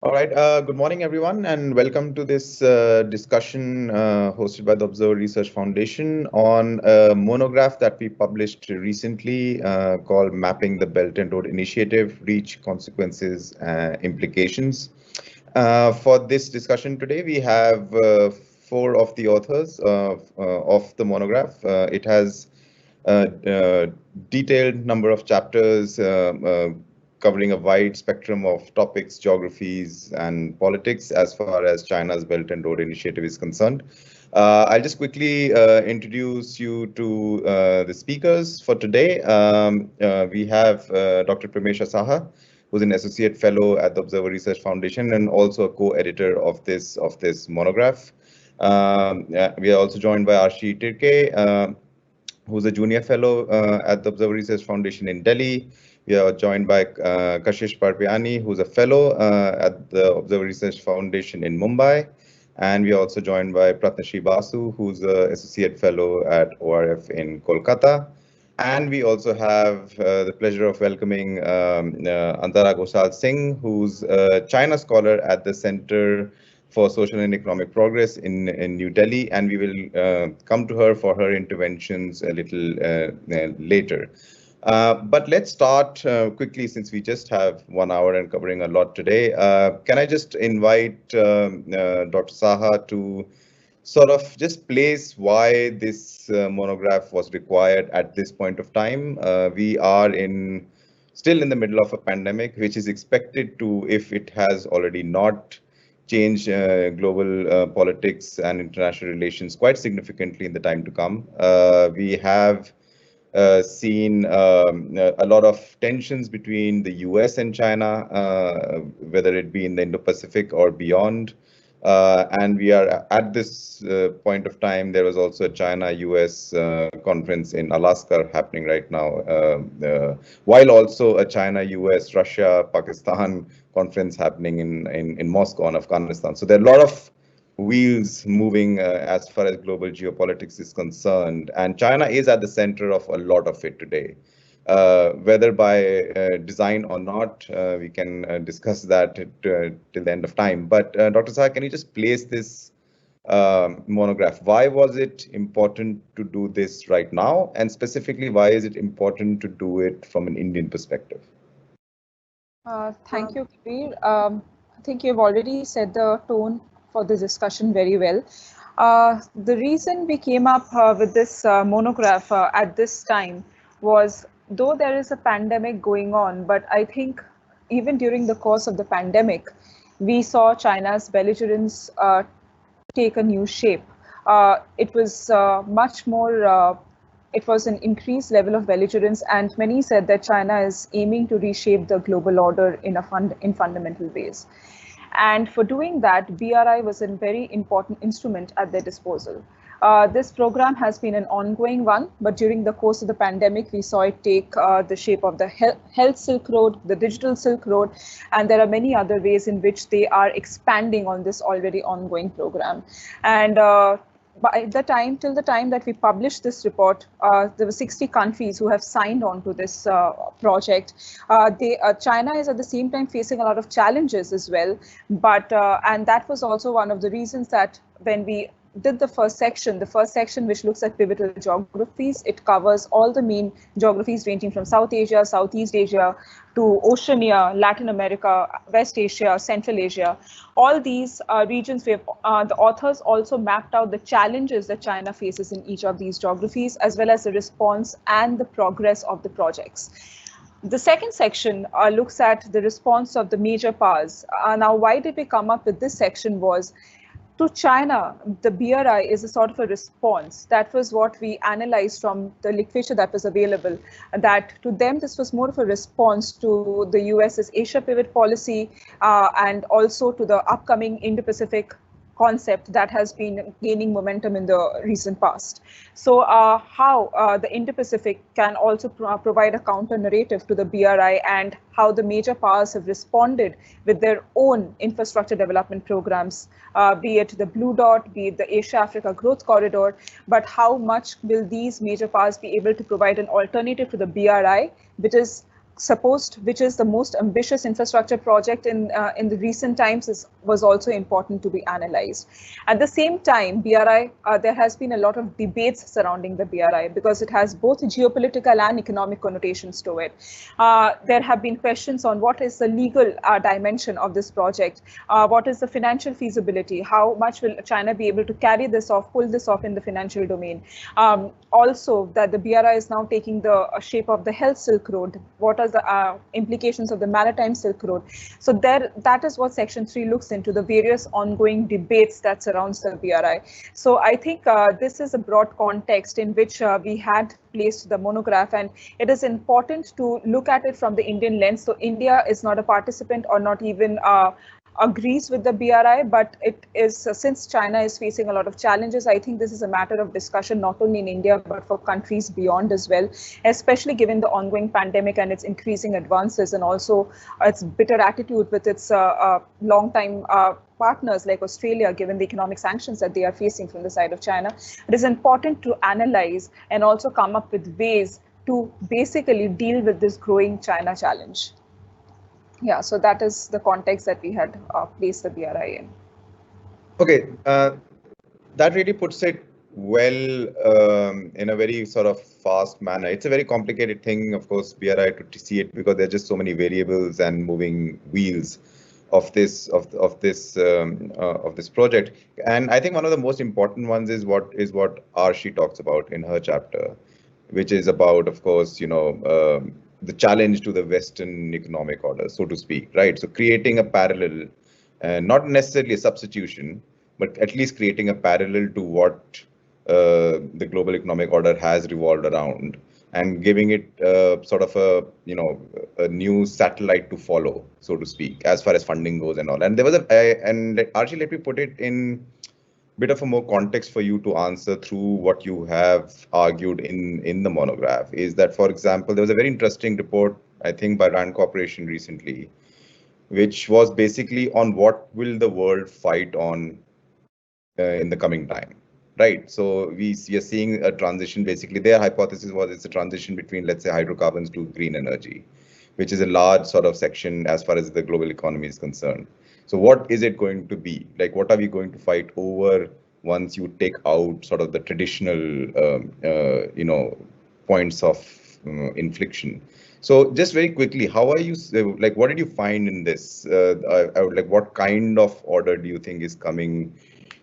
All right. Good morning, everyone, and welcome to this discussion hosted by the Observer Research Foundation on a monograph that we published recently called Mapping the Belt and Road Initiative, Reach, Consequences, Implications. For this discussion today, we have four of the authors of the monograph. It has a detailed number of chapters covering a wide spectrum of topics, geographies, and politics as far as China's Belt and Road Initiative is concerned. I'll just quickly introduce you to the speakers for today. We have Dr. Pramesha Saha, who's an associate fellow at the Observer Research Foundation and also a co-editor of this monograph. We are also joined by Arshi Tirke, who's a junior fellow at the Observer Research Foundation in Delhi. We are joined by Kashish Parpiani, who's a fellow at the Observer Research Foundation in Mumbai. And we are also joined by Pratnashi Basu, who's an associate fellow at ORF in Kolkata. And we also have the pleasure of welcoming Antara Ghoshal Singh, who's a China scholar at the Center for Social and Economic Progress in New Delhi, and we will come to her for her interventions a little later. But let's start quickly, since we just have 1 hour and covering a lot today. Can I just invite Dr. Saha to sort of just place why this monograph was required at this point of time? We are still in the middle of a pandemic, which is expected to, if it has already not, change global politics and international relations quite significantly in the time to come. We have seen a lot of tensions between the US and China, whether it be in the Indo-Pacific or beyond. And we are at this point of time, there was also a China-US conference in Alaska happening right now, while also a China-US, Russia, Pakistan conference happening in Moscow and Afghanistan. So there are a lot of wheels moving as far as global geopolitics is concerned, and China is at the center of a lot of it today. Whether by design or not, we can discuss that till the end of time. But Dr. Saha, can you just place this monograph? Why was it important to do this right now? And specifically, why is it important to do it from an Indian perspective? Thank you, Kabir. I think you've already set the tone for the discussion very well. The reason we came up with this monograph at this time was, though there is a pandemic going on, but I think even during the course of the pandemic, we saw China's belligerence take a new shape. It was much more it was an increased level of belligerence, and many said that China is aiming to reshape the global order in fundamental ways. And for doing that, BRI was a very important instrument at their disposal. This program has been an ongoing one, but during the course of the pandemic, we saw it take the shape of the health Silk Road, the digital Silk Road, and there are many other ways in which they are expanding on this already ongoing program. And by the time, till the time that we published this report, there were 60 countries who have signed on to this project. China is at the same time facing a lot of challenges as well, but and that was also one of the reasons that when we did the first section which looks at pivotal geographies, it covers all the main geographies ranging from South Asia, Southeast Asia, to Oceania, Latin America, West Asia, Central Asia. All these regions, the authors also mapped out the challenges that China faces in each of these geographies, as well as the response and the progress of the projects. The second section looks at the response of the major powers. Now, why did we come up with this section was, to China, the BRI is a sort of a response. That was what we analyzed from the literature that was available, that to them, this was more of a response to the US's Asia pivot policy and also to the upcoming Indo-Pacific concept that has been gaining momentum in the recent past. So how the Indo-Pacific can also provide a counter narrative to the BRI, and how the major powers have responded with their own infrastructure development programs, be it the Blue Dot, be it the Asia-Africa Growth Corridor, but how much will these major powers be able to provide an alternative to the BRI, which is supposed, which is the most ambitious infrastructure project in the recent times, was also important to be analyzed. At the same time, BRI, there has been a lot of debates surrounding the BRI because it has both geopolitical and economic connotations to it. There have been questions on what is the legal dimension of this project, what is the financial feasibility, how much will China be able to carry this off, pull this off in the financial domain. Also, that the BRI is now taking the shape of the health Silk Road. What are the implications of the maritime Silk Road? So that is what Section 3 looks into, the various ongoing debates that surrounds the BRI. So I think this is a broad context in which we had placed the monograph, and it is important to look at it from the Indian lens. So India is not a participant or not even agrees with the BRI, but it is, since China is facing a lot of challenges, I think this is a matter of discussion not only in India, but for countries beyond as well, especially given the ongoing pandemic and its increasing advances, and also its bitter attitude with its long-time partners like Australia, given the economic sanctions that they are facing from the side of China. It is important to analyze and also come up with ways to basically deal with this growing China challenge. Yeah, so that is the context that we had placed the BRI in. Okay, that really puts it well in a very sort of fast manner. It's a very complicated thing, of course, BRI, to see it, because there are just so many variables and moving wheels of this project. And I think one of the most important ones is what Arshi talks about in her chapter, which is about, of course, the challenge to the Western economic order, so to speak, right? So creating a parallel, not necessarily a substitution, but at least creating a parallel to what the global economic order has revolved around, and giving it sort of a new satellite to follow, so to speak, as far as funding goes and all. And there was Archie, let me put it in bit of a more context for you to answer through what you have argued in the monograph, is that, for example, there was a very interesting report, I think, by Rand Corporation recently, which was basically on what will the world fight on in the coming time, right? So we are seeing a transition. Basically, their hypothesis was it's a transition between, let's say, hydrocarbons to green energy, which is a large sort of section as far as the global economy is concerned. So what is it going to be? Like, what are we going to fight over once you take out sort of the traditional, points of infliction? So just very quickly, how are you, like, what did you find in this? Like, what kind of order do you think is coming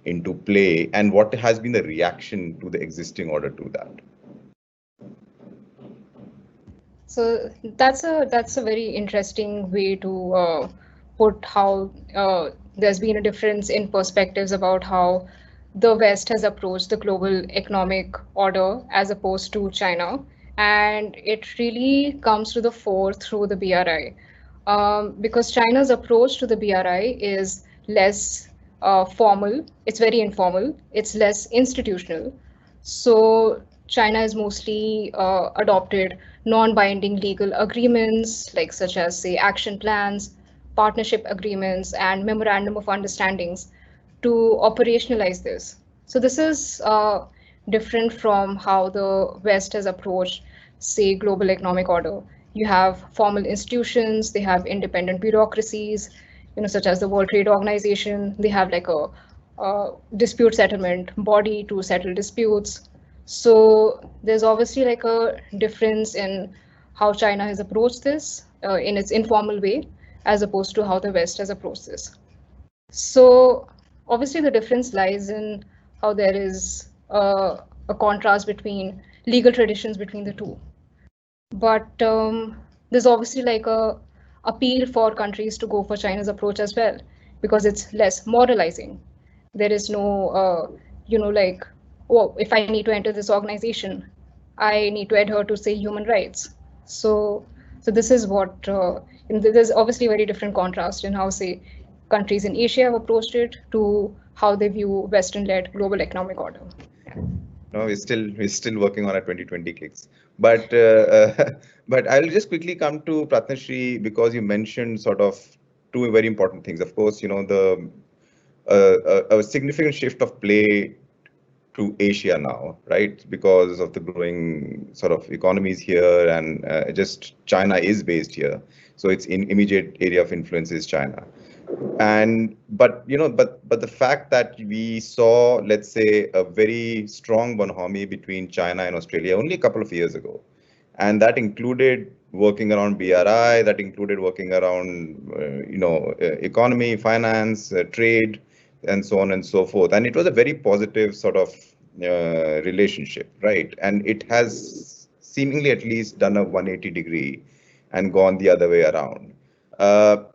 into play, and what has been the reaction to the existing order to that? So that's a very interesting way to put how there's been a difference in perspectives about how the West has approached the global economic order as opposed to China. And it really comes to the fore through the BRI, because China's approach to the BRI is less formal, it's very informal, it's less institutional. So China has mostly adopted non-binding legal agreements, like such as, say, action plans, partnership agreements, and memorandum of understandings to operationalize this. So this is different from how the West has approached, say, global economic order. You have formal institutions, they have independent bureaucracies, such as the World Trade Organization. They have like a dispute settlement body to settle disputes. So there's obviously like a difference in how China has approached this in its informal way, as opposed to how the West has approached this. So obviously the difference lies in how there is a contrast between legal traditions between the two. But there's obviously like a appeal for countries to go for China's approach as well, because it's less moralizing. There is no, like, oh, if I need to enter this organization, I need to adhere to, say, human rights. So this is what, there's obviously a very different contrast in how, say, countries in Asia have approached it to how they view Western-led global economic order. No, we're still working on our 2020 kicks. But but I'll just quickly come to Pratnashri, because you mentioned sort of two very important things. Of course, a significant shift of play to Asia now, right? Because of the growing sort of economies here, and just China is based here, so its immediate area of influence is China. And but the fact that we saw, let's say, a very strong bonhomie between China and Australia only a couple of years ago, and that included working around BRI, that included working around economy, finance, trade, and so on and so forth. And it was a very positive sort of relationship, right? And it has seemingly at least done a 180 degree and gone the other way around.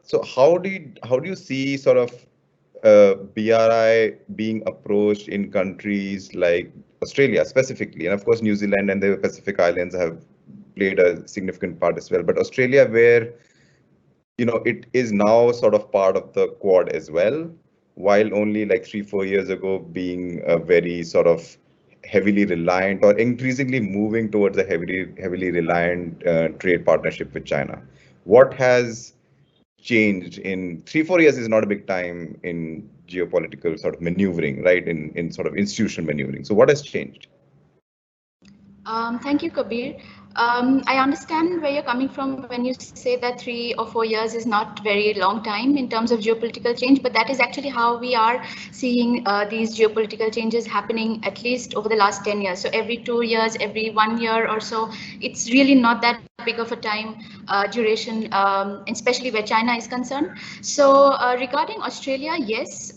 So how do you see sort of BRI being approached in countries like Australia specifically, and of course New Zealand and the Pacific Islands have played a significant part as well, but Australia, where it is now sort of part of the Quad as well, while only like 3-4 years ago being a very sort of heavily reliant, or increasingly moving towards a heavily reliant trade partnership with China. What has changed in 3-4 years? Is not a big time in geopolitical sort of maneuvering, right? In sort of institutional maneuvering. So what has changed? Thank you, Kabir. I understand where you're coming from when you say that 3 or 4 years is not very long time in terms of geopolitical change, but that is actually how we are seeing these geopolitical changes happening at least over the last 10 years. So every 2 years, every 1 year or so, it's really not that big of a time duration, especially where China is concerned. So regarding Australia, yes,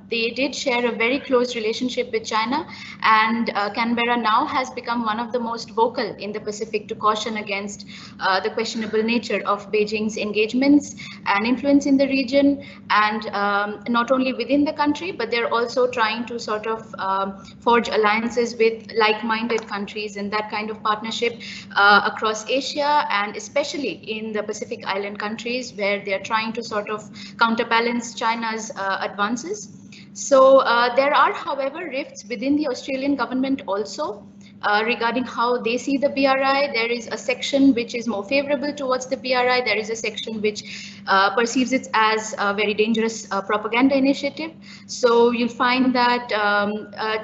they did share a very close relationship with China, and Canberra now has become one of the most vocal in the Pacific to caution against the questionable nature of Beijing's engagements and influence in the region, and not only within the country, but they're also trying to sort of forge alliances with like-minded countries, and that kind of partnership across Asia, and especially in the Pacific Island countries, where they're trying to sort of counterbalance China's advances. So there are, however, rifts within the Australian government also regarding how they see the BRI. There is a section which is more favorable towards the BRI. There is a section which perceives it as a very dangerous propaganda initiative. So you'll find that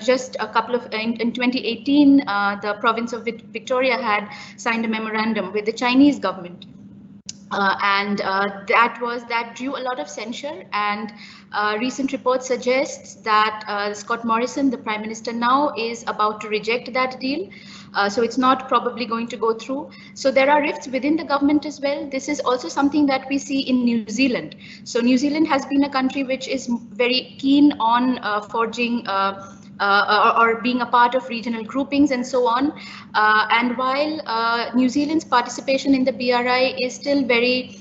just a couple of, in 2018, the province of Victoria had signed a memorandum with the Chinese government. That drew a lot of censure, and recent report suggests that Scott Morrison, the Prime Minister now, is about to reject that deal. So it's not probably going to go through. So there are rifts within the government as well. This is also something that we see in New Zealand. So New Zealand has been a country which is very keen on forging or being a part of regional groupings and so on. And while New Zealand's participation in the BRI is still very,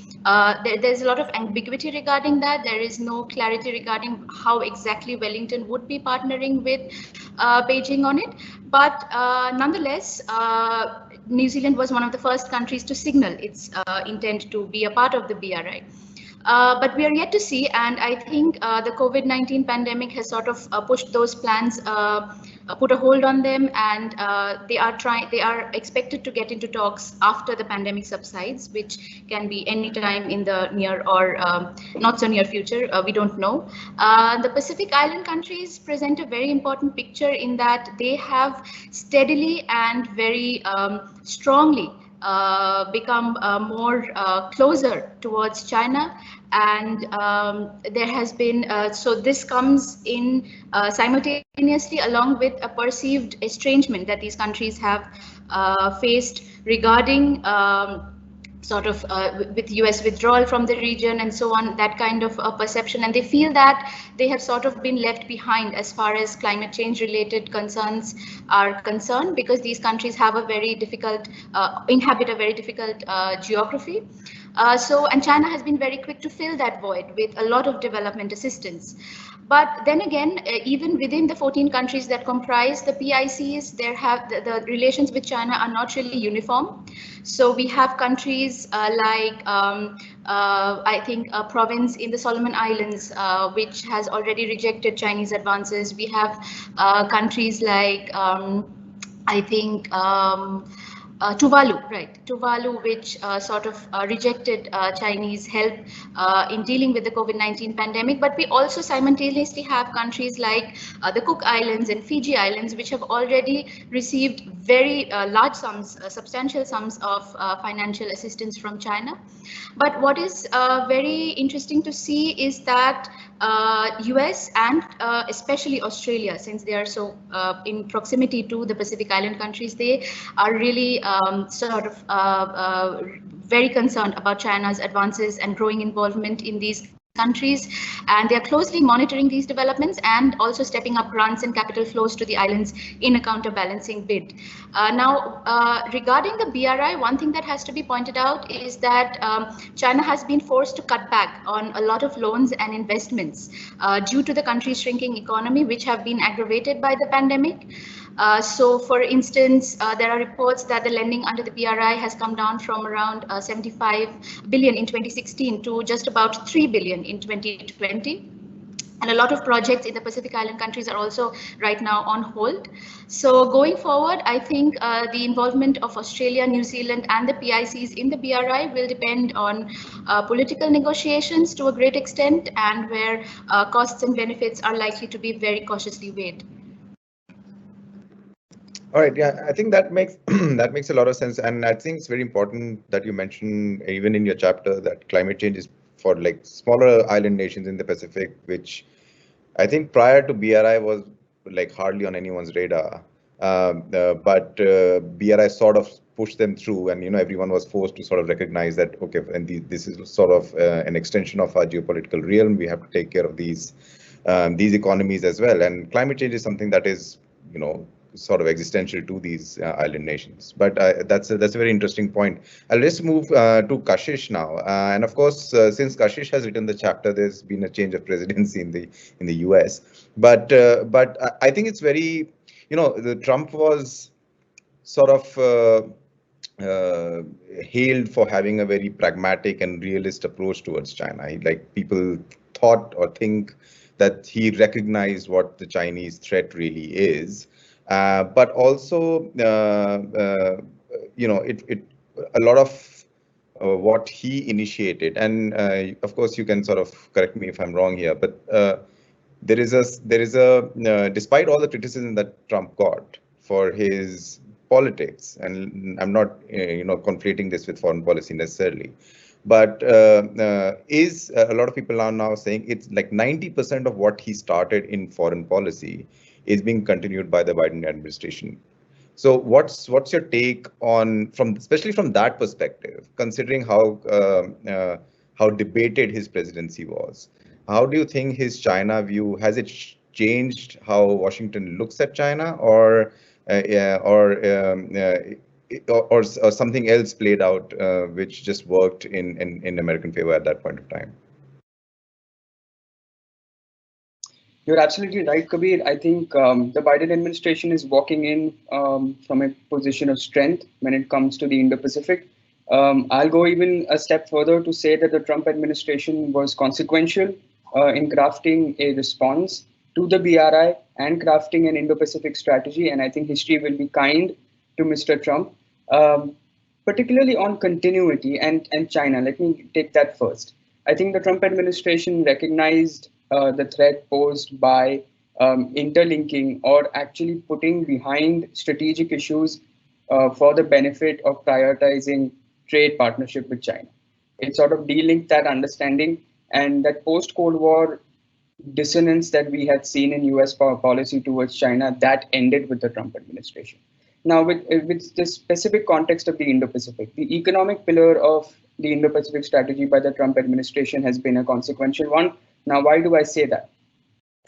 there's a lot of ambiguity regarding that. There is no clarity regarding how exactly Wellington would be partnering with Beijing on it. But nonetheless, New Zealand was one of the first countries to signal its intent to be a part of the BRI. But we are yet to see, and I think the COVID-19 pandemic has sort of pushed those plans, put a hold on them, and they are expected to get into talks after the pandemic subsides, which can be any time in the near or not so near future. We don't know. The Pacific Island countries present a very important picture in that they have steadily and very strongly become more closer towards China, and there has been so this comes in simultaneously along with a perceived estrangement that these countries have faced regarding sort of with US withdrawal from the region and so on, that kind of perception, and they feel that they have sort of been left behind as far as climate change related concerns are concerned, because these countries have a very difficult, inhabit a very difficult geography. And China has been very quick to fill that void with a lot of development assistance. But then again, even within the 14 countries that comprise the PICs, the relations with China are not really uniform. So we have countries like, I think, a province in the Solomon Islands, which has already rejected Chinese advances. We have countries like, I think, Tuvalu, right? Tuvalu, which sort of rejected Chinese help in dealing with the COVID-19 pandemic. But we also simultaneously have countries like the Cook Islands and Fiji Islands, which have already received very large sums, substantial sums of financial assistance from China. But what is very interesting to see is that US and especially Australia, since they are so in proximity to the Pacific Island countries, they are really sort of very concerned about China's advances and growing involvement in these countries, and they are closely monitoring these developments and also stepping up grants and capital flows to the islands in a counterbalancing bid. Now, regarding the BRI, one thing that has to be pointed out is that China has been forced to cut back on a lot of loans and investments due to the country's shrinking economy, which have been aggravated by the pandemic. So, for instance, there are reports that the lending under the BRI has come down from around 75 billion in 2016 to just about 3 billion in 2020. And a lot of projects in the Pacific Island countries are also right now on hold. So going forward, I think the involvement of Australia, New Zealand and the PICs in the BRI will depend on political negotiations to a great extent, and where costs and benefits are likely to be very cautiously weighed. All right, yeah, I think that makes that makes a lot of sense, and I think it's very important that you mention even in your chapter that climate change is for like smaller island nations in the Pacific, which I think prior to BRI was like hardly on anyone's radar. But BRI sort of pushed them through, and everyone was forced to sort of recognize that okay, and this is sort of an extension of our geopolitical realm. We have to take care of these economies as well, and climate change is something that is sort of existential to these island nations. But that's a very interesting point. I'll just move to Kashish now, and of course, since Kashish has written the chapter, there's been a change of presidency in the US. But I think it's very, the Trump was sort of hailed for having a very pragmatic and realist approach towards China. People thought or think that he recognized what the Chinese threat really is. But also, a lot of what he initiated, and of course, you can sort of correct me if I'm wrong here, but there is a despite all the criticism that Trump got for his politics, and I'm not conflating this with foreign policy necessarily, but is a lot of people are now saying it's like 90% of what he started in foreign policy is being continued by the Biden administration. So what's your take on, especially from that perspective, considering how debated his presidency was? How do you think his China view, has it changed how Washington looks at China, or something else played out which just worked in American favor at that point of time? You're absolutely right, Kabir. I think the Biden administration is walking in from a position of strength when it comes to the Indo-Pacific. I'll go even a step further to say that the Trump administration was consequential in crafting a response to the BRI and crafting an Indo-Pacific strategy. And I think history will be kind to Mr. Trump, particularly on continuity and China. Let me take that first. I think the Trump administration recognized the threat posed by interlinking or actually putting behind strategic issues for the benefit of prioritizing trade partnership with China. It sort of delinked that understanding, and that post-Cold War dissonance that we had seen in US policy towards China, that ended with the Trump administration. Now, with the specific context of the Indo-Pacific, the economic pillar of the Indo-Pacific strategy by the Trump administration has been a consequential one. Now, why do I say that?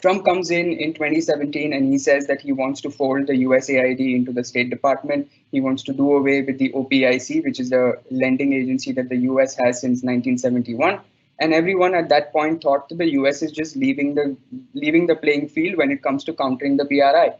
Trump comes in 2017 and he says that he wants to fold the USAID into the State Department. He wants to do away with the OPIC, which is the lending agency that the US has since 1971. And everyone at that point thought that the US is just leaving the playing field when it comes to countering the BRI.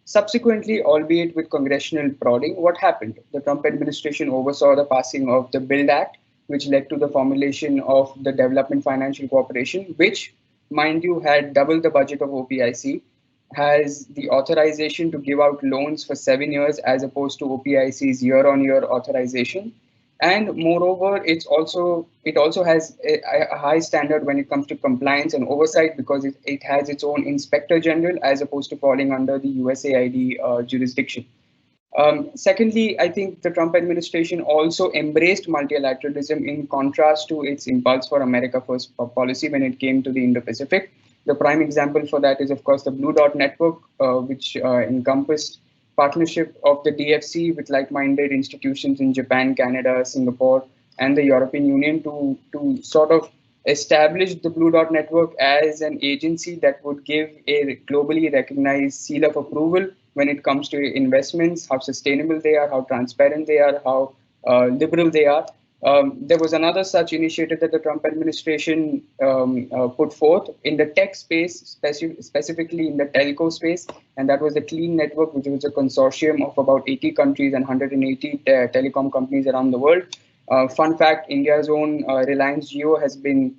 Subsequently, albeit with congressional prodding, what happened? The Trump administration oversaw the passing of the BUILD Act, which led to the formulation of the Development Financial Corporation, which, mind you, had double the budget of OPIC. has the authorization to give out loans for 7 years as opposed to OPIC's year-on-year authorization. And moreover, it also has a high standard when it comes to compliance and oversight, because it has its own inspector general as opposed to falling under the USAID jurisdiction. Secondly, I think the Trump administration also embraced multilateralism in contrast to its impulse for America First policy when it came to the Indo-Pacific. The prime example for that is, of course, the Blue Dot Network, which encompassed partnership of the DFC with like-minded institutions in Japan, Canada, Singapore, and the European Union to sort of establish the Blue Dot Network as an agency that would give a globally recognized seal of approval when it comes to investments, how sustainable they are, how transparent they are, how liberal they are. There was another such initiative that the Trump administration put forth in the tech space, specifically in the telco space, and that was the Clean Network, which was a consortium of about 80 countries and 180 telecom companies around the world. Fun fact, India's own Reliance Jio has been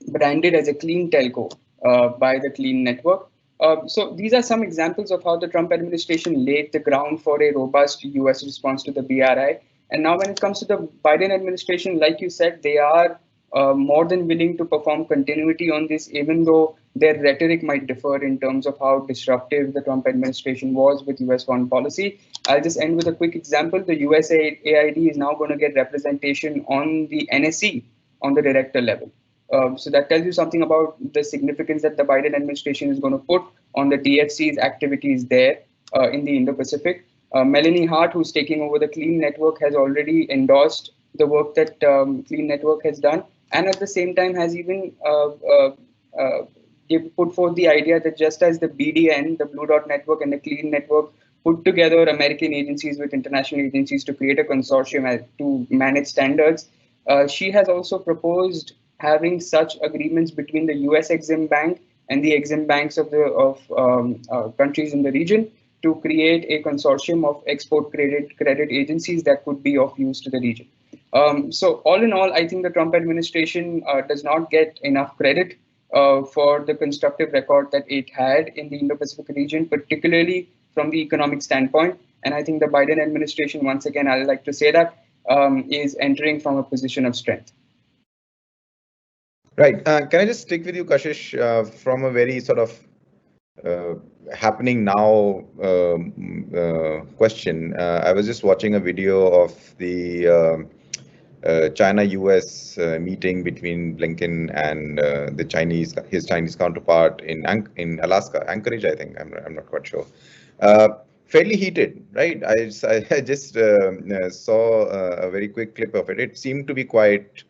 branded as a clean telco by the Clean Network. So these are some examples of how the Trump administration laid the ground for a robust US response to the BRI. And now when it comes to the Biden administration, like you said, they are more than willing to perform continuity on this, even though their rhetoric might differ in terms of how disruptive the Trump administration was with US foreign policy. I'll just end with a quick example. The USAID is now going to get representation on the NSC on the director level. So that tells you something about the significance that the Biden administration is going to put on the DFC's activities there in the Indo-Pacific. Melanie Hart, who's taking over the Clean Network, has already endorsed the work that Clean Network has done, and at the same time has even put forth the idea that just as the BDN, the Blue Dot Network, and the Clean Network put together American agencies with international agencies to create a consortium to manage standards, she has also proposed having such agreements between the US Exim Bank and the Exim Banks of countries in the region to create a consortium of export credit agencies that could be of use to the region. So all in all, I think the Trump administration does not get enough credit for the constructive record that it had in the Indo-Pacific region, particularly from the economic standpoint. And I think the Biden administration, once again, I'd like to say that, is entering from a position of strength. Right. Can I just stick with you, Kashish, from a very sort of happening now question. I was just watching a video of the China-US meeting between Blinken and his Chinese counterpart in Alaska, Anchorage, I think. I'm not quite sure. Fairly heated, right? I just saw a very quick clip of it. It seemed to be quite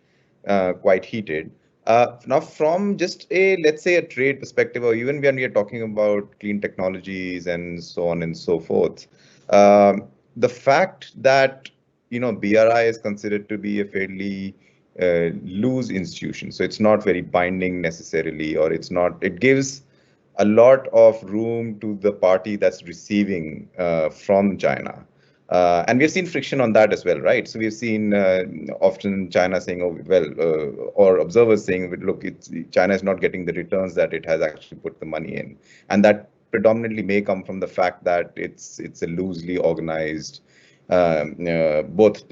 heated. Now, from just let's say a trade perspective, or even when we are talking about clean technologies and so on and so forth, the fact that BRI is considered to be a fairly loose institution, so it's not very binding necessarily, or it gives a lot of room to the party that's receiving from China. And we've seen friction on that as well, right? So we've seen often China saying, oh, well, or observers saying, look, China is not getting the returns that it has actually put the money in. And that predominantly may come from the fact that it's a loosely organized, both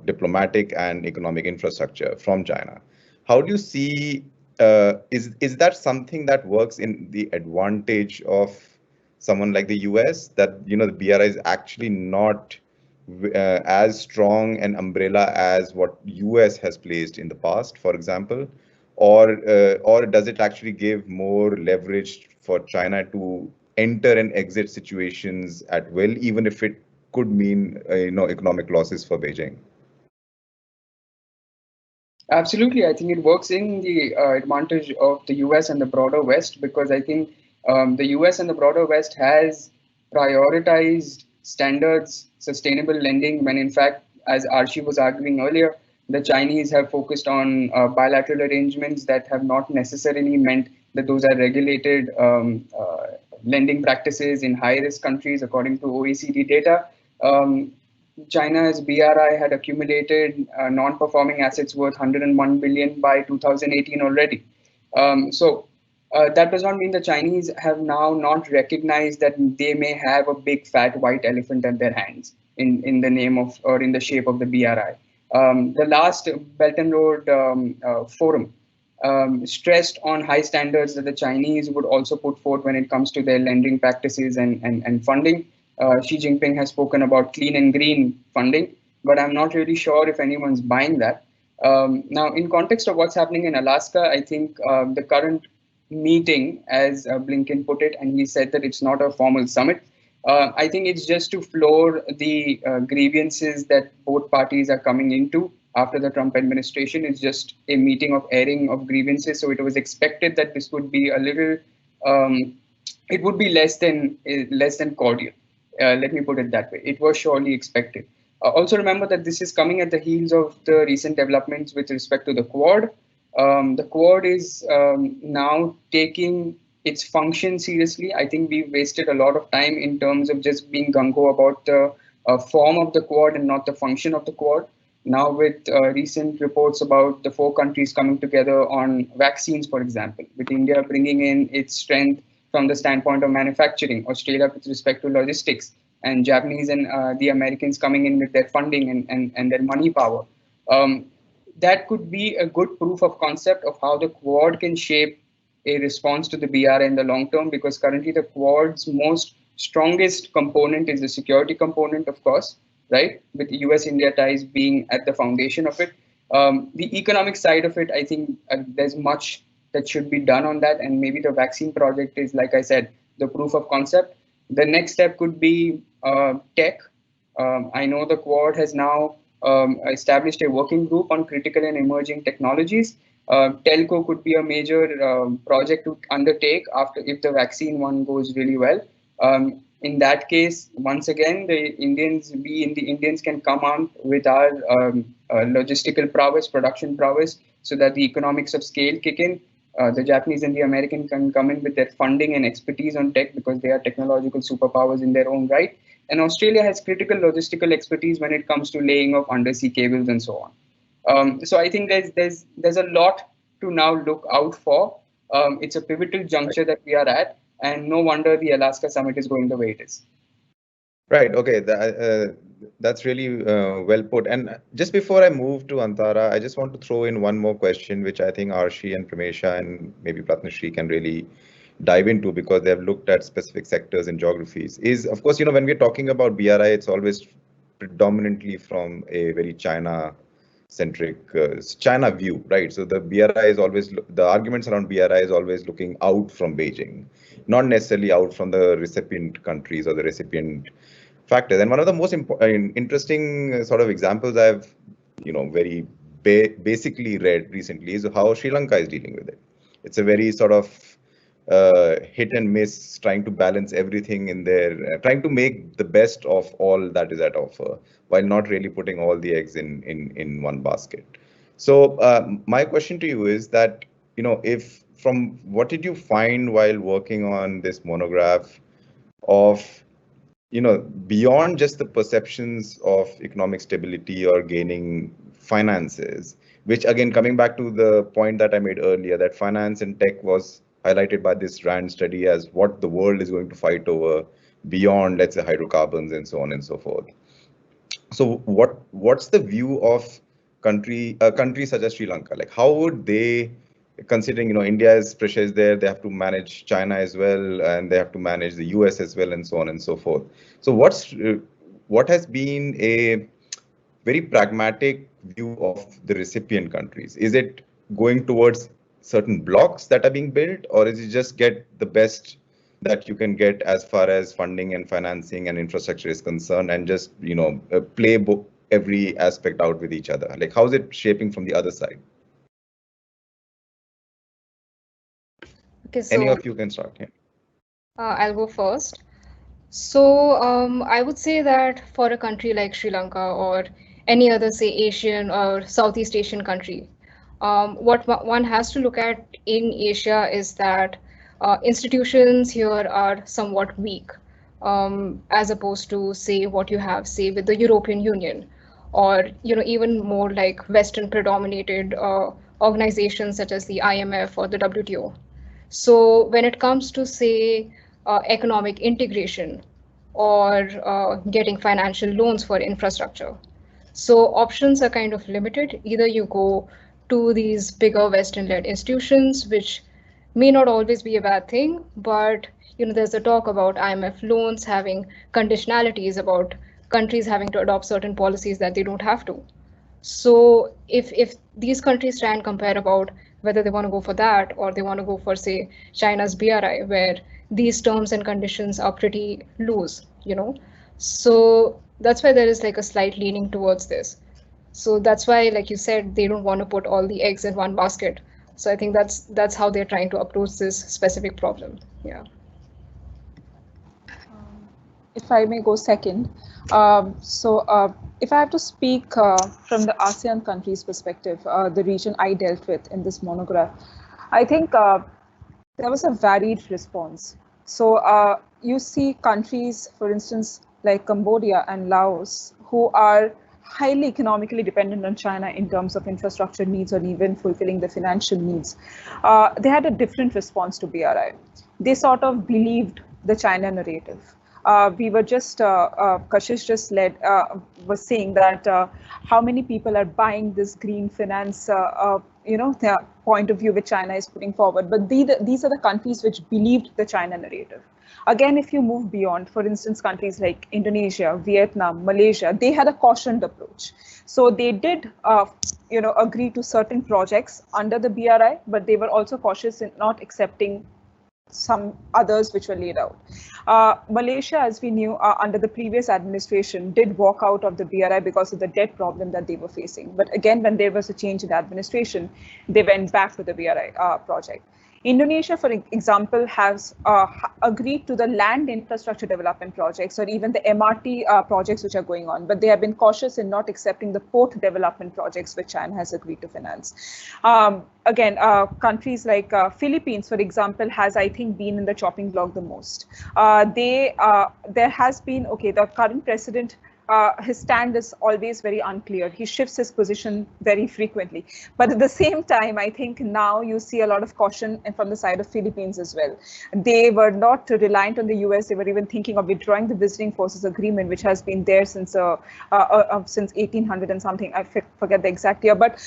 diplomatic and economic infrastructure from China. How do you see, is that something that works in the advantage of someone like the US, that the BRI is actually not as strong an umbrella as what US has placed in the past, for example, or does it actually give more leverage for China to enter and exit situations at will, even if it could mean economic losses for Beijing? Absolutely, I think it works in the advantage of the US and the broader West, because I think the US and the broader West has prioritized standards, sustainable lending, when in fact, as Archie was arguing earlier, the Chinese have focused on bilateral arrangements that have not necessarily meant that those are regulated lending practices in high-risk countries, according to OECD data. China's BRI had accumulated non-performing assets worth 101 billion by 2018 already. So That does not mean the Chinese have now not recognized that they may have a big fat white elephant at their hands in the name of or in the shape of the BRI. The last Belt and Road Forum stressed on high standards that the Chinese would also put forth when it comes to their lending practices and funding. Xi Jinping has spoken about clean and green funding, but I'm not really sure if anyone's buying that. Now, in context of what's happening in Alaska, I think the current meeting, as Blinken put it, and he said that it's not a formal summit. I think it's just to floor the grievances that both parties are coming into after the Trump administration. It's just a meeting of airing of grievances. So it was expected that this would be a little, it would be less than cordial. Let me put it that way. It was surely expected. Also remember that this is coming at the heels of the recent developments with respect to the Quad. The Quad is now taking its function seriously. I think we've wasted a lot of time in terms of just being gung-ho about the form of the Quad and not the function of the Quad. Now with recent reports about the 4 countries coming together on vaccines, for example, with India bringing in its strength from the standpoint of manufacturing, Australia with respect to logistics, and Japanese and the Americans coming in with their funding and their money power. That could be a good proof of concept of how the Quad can shape a response to the BRI in the long term, because currently the Quad's most strongest component is the security component, of course, right? With US-India ties being at the foundation of it. The economic side of it, I think there's much that should be done on that. And maybe the vaccine project is, like I said, the proof of concept. The next step could be tech. I know the Quad has now established a working group on critical and emerging technologies. Telco could be a major project to undertake after if the vaccine one goes really well. In that case, once again, we Indians can come on with our logistical prowess, production prowess, so that the economics of scale kick in. The Japanese and the American can come in with their funding and expertise on tech because they are technological superpowers in their own right. And Australia has critical logistical expertise when it comes to laying of undersea cables and so on. So I think there's a lot to now look out for. It's a pivotal juncture that we are at, and no wonder the Alaska summit is going the way it is. Right. Okay. That's really well put. And just before I move to Antara, I just want to throw in one more question, which I think Arshi and Pramesha and maybe Pratnashri can really dive into, because they have looked at specific sectors and geographies. Is, of course, when we're talking about BRI, it's always predominantly from a very China-centric China view, right? So the BRI is always, the arguments around BRI is always looking out from Beijing, not necessarily out from the recipient countries or the recipient factors. And one of the most interesting sort of examples I've, very basically read recently is how Sri Lanka is dealing with it. It's a very sort of hit and miss, trying to balance everything in there, trying to make the best of all that is at offer, while not really putting all the eggs in one basket. So my question to you is that, if from what did you find while working on this monograph of, beyond just the perceptions of economic stability or gaining finances, which again, coming back to the point that I made earlier, that finance and tech was highlighted by this RAND study as what the world is going to fight over beyond, let's say, hydrocarbons and so on and so forth. So what's the view of a country such as Sri Lanka? Like, how would they, considering India's pressure is there, they have to manage China as well, and they have to manage the US as well, and so on and so forth. So what has been a very pragmatic view of the recipient countries? Is it going towards certain blocks that are being built, or is it just get the best that you can get as far as funding and financing and infrastructure is concerned, and just play every aspect out with each other? Like, how is it shaping from the other side? Okay, so any of you can start here. I'll go first. So I would say that for a country like Sri Lanka or any other, say, Asian or Southeast Asian country, what one has to look at in Asia is that institutions here are somewhat weak, as opposed to, say, what you have, say, with the European Union, or even more like Western predominated organizations such as the IMF or the WTO. So when it comes to, say, economic integration or getting financial loans for infrastructure, so options are kind of limited. Either you go to these bigger Western-led institutions, which may not always be a bad thing, but there's a talk about IMF loans having conditionalities about countries having to adopt certain policies that they don't have to. So if these countries try and compare about whether they want to go for that or they want to go for, say, China's BRI, where these terms and conditions are pretty loose. So that's why there is like a slight leaning towards this. So that's why, like you said, they don't want to put all the eggs in one basket. So I think that's how they're trying to approach this specific problem. Yeah. If I may go second. If I have to speak from the ASEAN countries' perspective, the region I dealt with in this monograph, I think there was a varied response. So you see countries, for instance, like Cambodia and Laos, who are highly economically dependent on China in terms of infrastructure needs or even fulfilling the financial needs. They had a different response to BRI. They sort of believed the China narrative. We were just, Kashish just was saying that how many people are buying this green finance, the point of view which China is putting forward. But these are the countries which believed the China narrative. Again, if you move beyond, for instance, countries like Indonesia, Vietnam, Malaysia, they had a cautioned approach. So they did, agree to certain projects under the BRI, but they were also cautious in not accepting some others which were laid out. Malaysia, as we knew, under the previous administration, did walk out of the BRI because of the debt problem that they were facing. But again, when there was a change in administration, they went back to the BRI project. Indonesia, for example, has agreed to the land infrastructure development projects or even the MRT projects which are going on, but they have been cautious in not accepting the port development projects which China has agreed to finance. Again, countries like Philippines, for example, has, I think, been in the chopping block the most. There has been, the current president, his stand is always very unclear. He shifts his position very frequently. But at the same time, I think now you see a lot of caution from the side of Philippines as well. They were not reliant on the US. They were even thinking of withdrawing the visiting forces agreement, which has been there since 1800 and something. I forget the exact year. But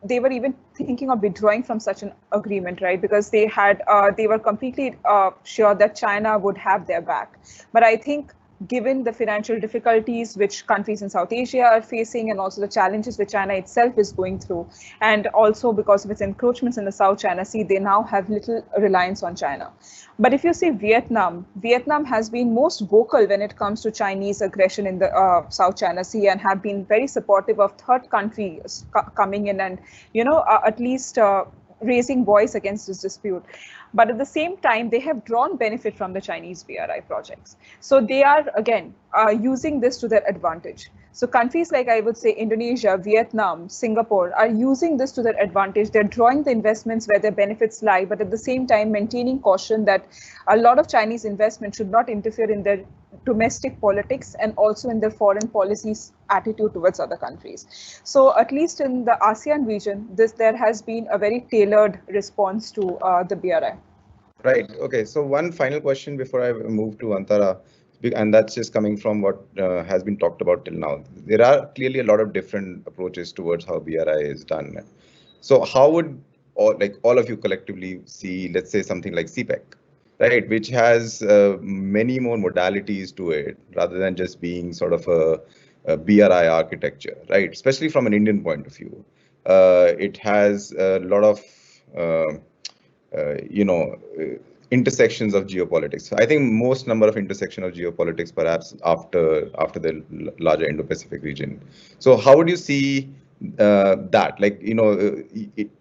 they were even thinking of withdrawing from such an agreement, right? Because they were completely sure that China would have their back. But I think given the financial difficulties which countries in South Asia are facing and also the challenges which China itself is going through, and also because of its encroachments in the South China Sea, they now have little reliance on China. But if you see Vietnam has been most vocal when it comes to Chinese aggression in the South China Sea and have been very supportive of third countries coming in and, at least raising voice against this dispute. But at the same time, they have drawn benefit from the Chinese BRI projects. So they are, again, using this to their advantage. So countries like, I would say, Indonesia, Vietnam, Singapore are using this to their advantage. They're drawing the investments where their benefits lie, but at the same time, maintaining caution that a lot of Chinese investment should not interfere in their domestic politics and also in their foreign policies attitude towards other countries. So at least in the ASEAN region, there has been a very tailored response to the BRI. Right. Okay. So one final question before I move to Antara, and that's just coming from what has been talked about till now. There are clearly a lot of different approaches towards how BRI is done. So how would all of you collectively see, let's say, something like CPEC, right, which has many more modalities to it rather than just being sort of a BRI architecture, right? Especially from an Indian point of view, it has a lot of intersections of geopolitics. So I think most number of intersection of geopolitics perhaps after the larger Indo-Pacific region. So how would you see that?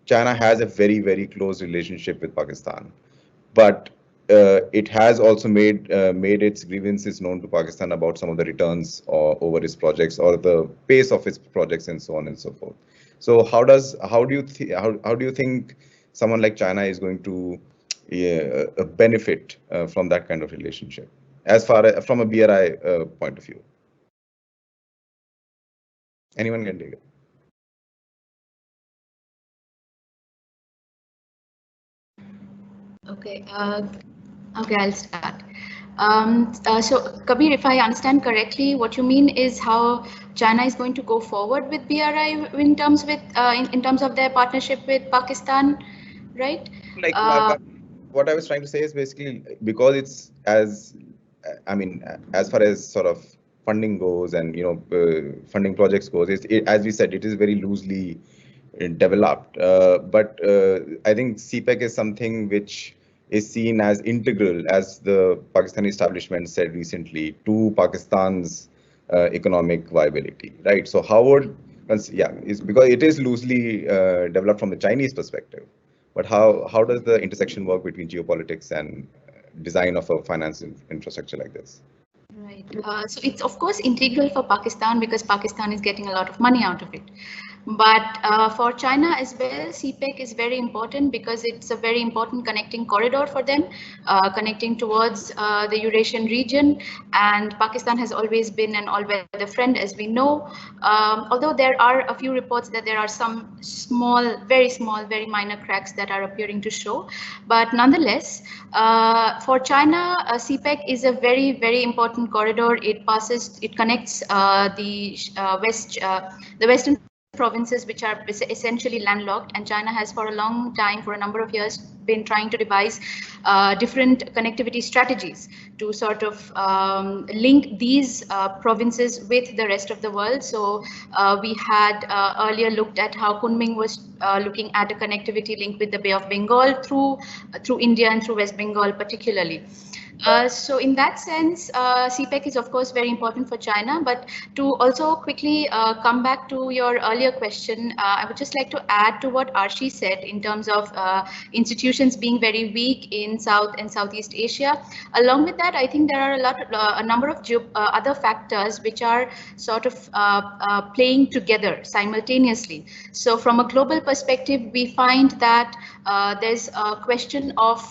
China has a very, very close relationship with Pakistan, but it has also made its grievances known to Pakistan about some of the returns over its projects or the pace of its projects and so on and so forth. So how do you think someone like China is going to benefit from that kind of relationship, as far as from a BRI point of view? Anyone can take it. Okay. Okay, I'll start. So, Kabir, if I understand correctly, what you mean is how China is going to go forward with BRI in terms in terms of their partnership with Pakistan, right? Like what I was trying to say is basically because it's as far as sort of funding goes and funding projects goes, as we said, it is very loosely developed. But I think CPEC is something which is seen as integral, as the Pakistani establishment said recently, to Pakistan's economic viability, right? So how would, is because it is loosely developed from the Chinese perspective, but how does the intersection work between geopolitics and design of a finance infrastructure like this? Right. So it's of course integral for Pakistan because Pakistan is getting a lot of money out of it. But for China as well, CPEC is very important because it's a very important connecting corridor for them, connecting towards the Eurasian region. And Pakistan has always been an all-weather friend, as we know. Although there are a few reports that there are some small, very minor cracks that are appearing to show. But nonetheless, for China, CPEC is a very important corridor. It connects the western provinces which are essentially landlocked, and China has for a long time, for a number of years, been trying to devise different connectivity strategies to sort of link these provinces with the rest of the world. So we had earlier looked at how Kunming was looking at a connectivity link with the Bay of Bengal through India and through West Bengal particularly. So in that sense, CPEC is of course very important for China, but to also quickly come back to your earlier question, I would just like to add to what Arshi said in terms of institutions being very weak in South and Southeast Asia. Along with that, I think there are a number of other factors which are sort of playing together simultaneously. So from a global perspective, we find that there's a question of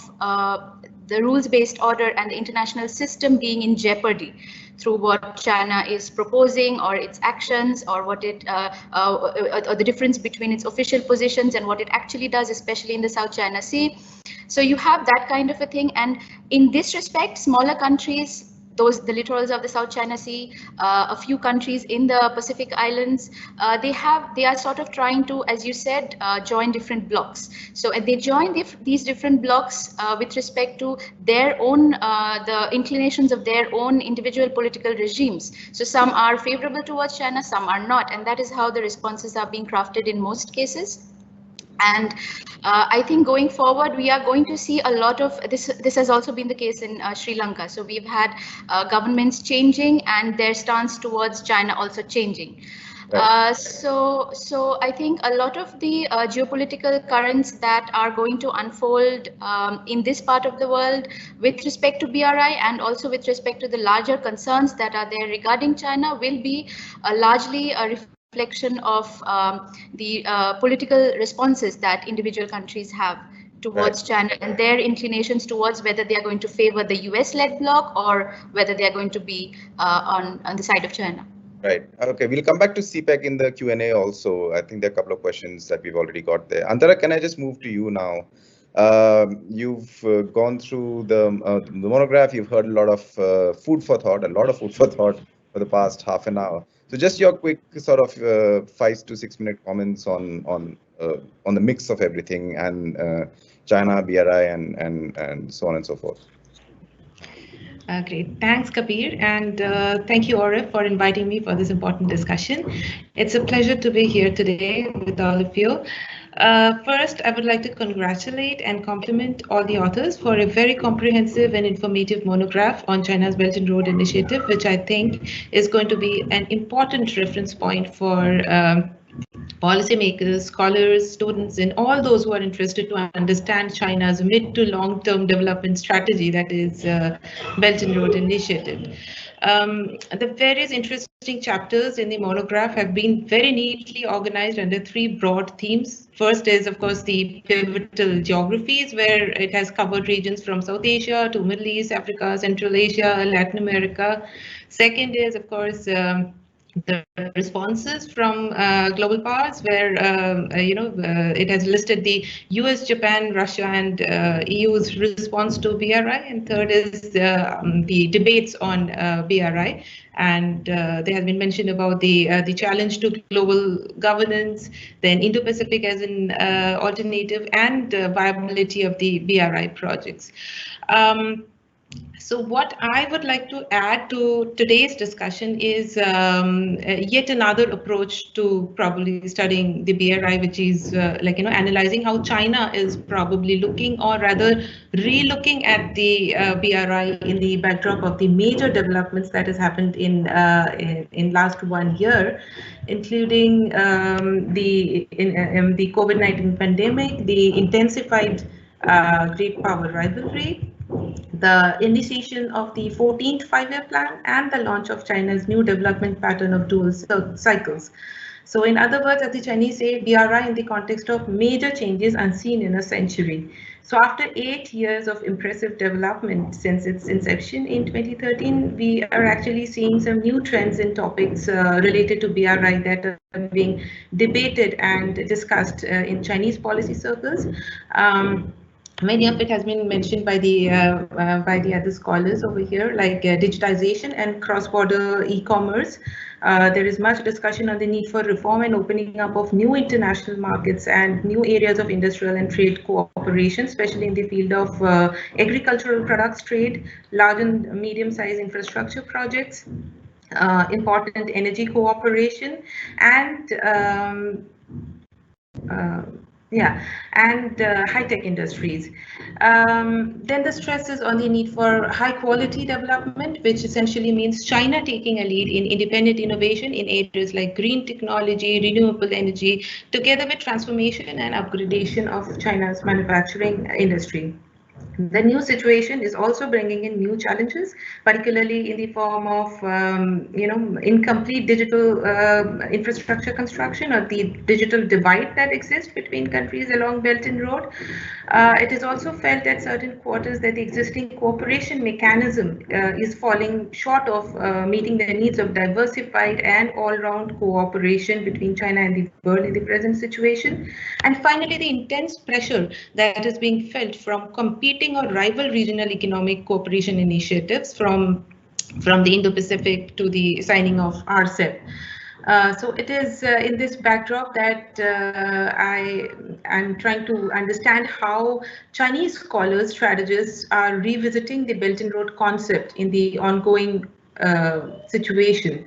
the rules-based order and the international system being in jeopardy through what China is proposing or its actions or what or the difference between its official positions and what it actually does, especially in the South China Sea. So you have that kind of a thing, and in this respect, smaller countries, the littorals of the South China Sea, a few countries in the Pacific Islands, they are sort of trying to, as you said, join different blocks. So they join these different blocks with respect to their own, the inclinations of their own individual political regimes. So some are favorable towards China, some are not, and that is how the responses are being crafted in most cases. And I think going forward, we are going to see a lot of this. This has also been the case in Sri Lanka. So we've had governments changing and their stance towards China also changing. Right. So I think a lot of the geopolitical currents that are going to unfold in this part of the world with respect to BRI and also with respect to the larger concerns that are there regarding China will be largely a reflection of the political responses that individual countries have towards China and their inclinations towards whether they are going to favor the US-led bloc or whether they are going to be on the side of China. Right. Okay, we'll come back to CPEC in the Q&A also. I think there are a couple of questions that we've already got there. Antara, can I just move to you now? You've gone through the monograph. You've heard a lot of food for thought for the past half an hour. So just your quick sort of 5 to 6 minute comments on the mix of everything and China, BRI, and so on and so forth. Great. Thanks, Kabir. And thank you, ORF, for inviting me for this important discussion. It's a pleasure to be here today with all of you. First, I would like to congratulate and compliment all the authors for a very comprehensive and informative monograph on China's Belt and Road Initiative, which I think is going to be an important reference point for policymakers, scholars, students, and all those who are interested to understand China's mid to long-term development strategy, that is Belt and Road Initiative. The various interesting chapters in the monograph have been very neatly organized under 3 broad themes. First is, of course, the pivotal geographies, where it has covered regions from South Asia to Middle East, Africa, Central Asia, Latin America. Second is, of course, the responses from global powers, where it has listed the US, Japan, Russia, and EU's response to BRI, and third is the debates on BRI, and there has been mention about the challenge to global governance, then Indo-Pacific as an alternative, and viability of the BRI projects. So what I would like to add to today's discussion is yet another approach to probably studying the BRI, which is analyzing how China is probably looking, or rather re-looking at the BRI in the backdrop of the major developments that has happened in last 1 year, including the COVID-19 pandemic, the intensified great power rivalry, the initiation of the 14th five-year plan, and the launch of China's new development pattern of dual cycles. So in other words, as the Chinese say, BRI in the context of major changes unseen in a century. So after 8 years of impressive development since its inception in 2013, we are actually seeing some new trends in topics related to BRI that are being debated and discussed in Chinese policy circles. Many of it has been mentioned by the other scholars over here, like digitization and cross-border e-commerce. There is much discussion on the need for reform and opening up of new international markets and new areas of industrial and trade cooperation, especially in the field of agricultural products trade, large and medium-sized infrastructure projects, important energy cooperation, and high-tech industries. Then the stress is on the need for high-quality development, which essentially means China taking a lead in independent innovation in areas like green technology, renewable energy, together with transformation and upgradation of China's manufacturing industry. The new situation is also bringing in new challenges, particularly in the form of, incomplete digital infrastructure construction, or the digital divide that exists between countries along Belt and Road. It is also felt at certain quarters that the existing cooperation mechanism is falling short of meeting the needs of diversified and all-round cooperation between China and the world in the present situation. And finally, the intense pressure that is being felt from competing or rival regional economic cooperation initiatives, from the Indo-Pacific to the signing of RCEP. So it is in this backdrop that I am trying to understand how Chinese scholars, strategists are revisiting the Belt and Road concept in the ongoing situation.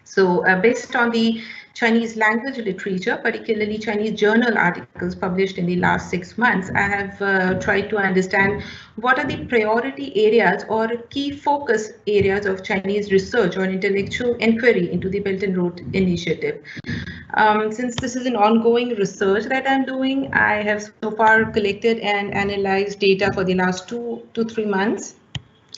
So based on the Chinese language literature, particularly Chinese journal articles published in the last 6 months, I have tried to understand what are the priority areas or key focus areas of Chinese research or intellectual inquiry into the Belt and Road Initiative. Since this is an ongoing research that I'm doing, I have so far collected and analyzed data for the last 2 to 3 months.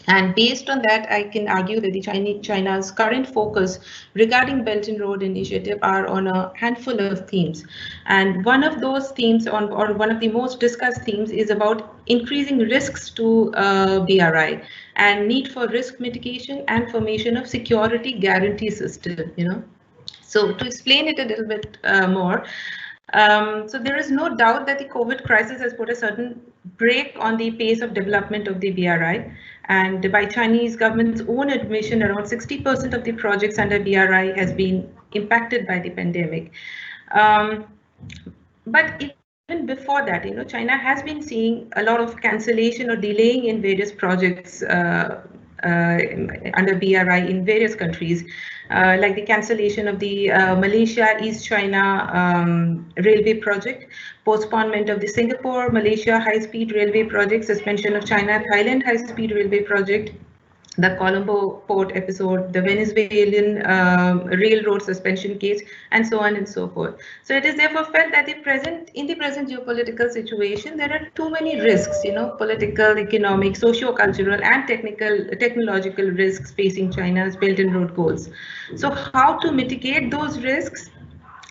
And based on that, I can argue that China's current focus regarding Belt and Road Initiative are on a handful of themes. And one of those themes, or one of the most discussed themes, is about increasing risks to BRI and need for risk mitigation and formation of security guarantee system. So to explain it a little bit more, so there is no doubt that the COVID crisis has put a certain brake on the pace of development of the BRI. And by Chinese government's own admission, around 60% of the projects under BRI has been impacted by the pandemic. But even before that, China has been seeing a lot of cancellation or delaying in various projects under BRI in various countries, like the cancellation of the Malaysia East China railway project, postponement of the Singapore-Malaysia high-speed railway project, suspension of China-Thailand high-speed railway project, the Colombo port episode, the Venezuelan railroad suspension case, and so on and so forth. So it is therefore felt that in the present geopolitical situation, there are too many risks, political, economic, socio-cultural, and technological risks facing China's Belt and Road goals. So how to mitigate those risks